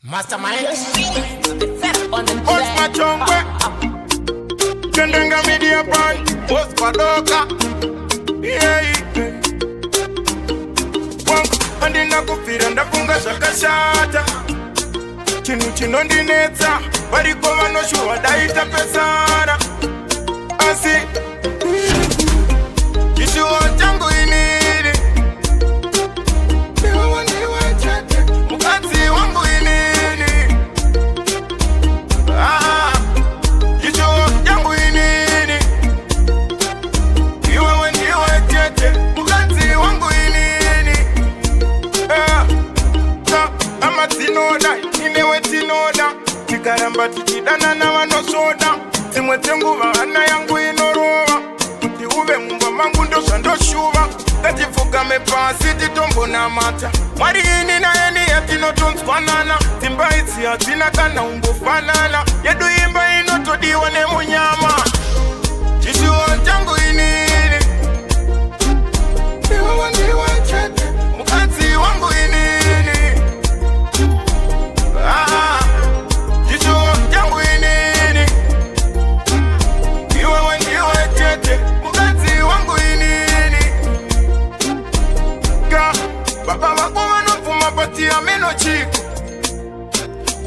Mastermind on the Post my chongwe Kendenga media brand Post kwa doka Yeah Wangu handi nakufira ndafunga shakashata Chinu chino ndinetsa Bariko vanoshuwa daita pesara Asi Chishuwa changu iniri Niwa waniwa chate Mukatsi wangu iniri Chishuwa changu iniri Iwe waniwa chate Mukatsi wangu iniri Ama tinoda, inewe tinoda Chikaramba tichidana na wanosoda Zimwe zenguva hana yangu inorowa Kuti uve mumba mangu ndosha ndoshuva Katifukame pasi titombo na mata Mwari ini na eni yatinotonskwanana Timba isi hazina kana umbofanana Yedu imba inotodiwa ne munyama Chishuo changu inini Iwa wandiwa chete Mukatsi wangu inini Chishuo changu inini Iwe wandiwa chete Mukatsi wangu inini Ka Baba wako wanofuma pati ya meno chiko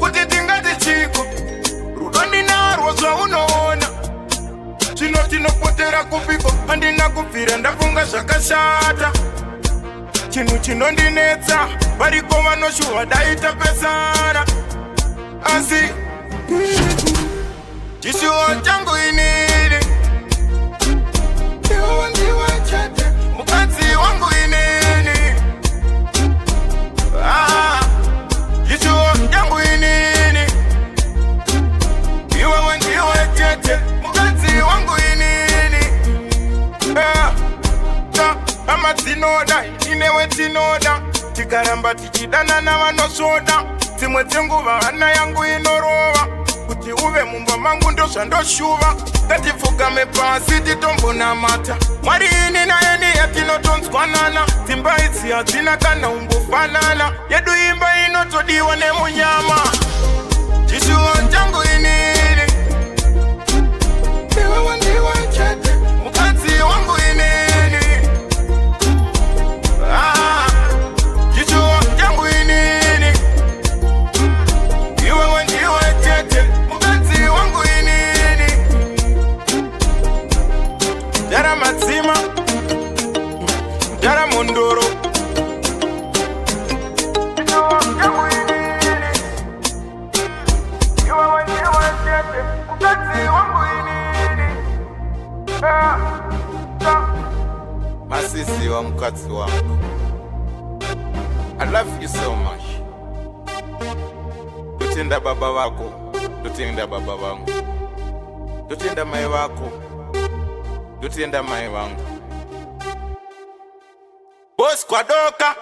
Kuti tingati chiko Rudoni na arwazwa unoona Chino tino potera kupiko Handi na kufira ndafunga shakashata Chinu chino ndinetsa Bariko vanoshuwa daita pesara Asi Chishuo changu iniri Iwa wandiwa chate Mukatsi wangu inini Chishuo changu inini Iwa wandiwa chate Mukatsi wangu inini Ama tinoda, inewe tinoda Chikaramba tichidana na wanosoda Zimwe zenguva hana yangu inorowa Kuti uve mumba mangu ndosha ndoshuva Katifukame pasi titombo na mata Mwari ini na eni yatinotonskwanana Timba isi hazina kana umbofanana Yedu imba inotodiwa ne munyama Chishuo changu inini Iwe wandiwa chete Mukatsi wangu inini Chishuo changu inini Iwe wandiwa chete Mukatsi wangu inini Jara mazima Jara mondoro Chishuo changu inini Iwe wandiwa chete Mukatsi wangu inini Masisi wa mukatsi wangu I love you so much Tutenda baba wako Tutenda baba wangu Tutenda mai wako Tutenda mai wangu Boss kwa doka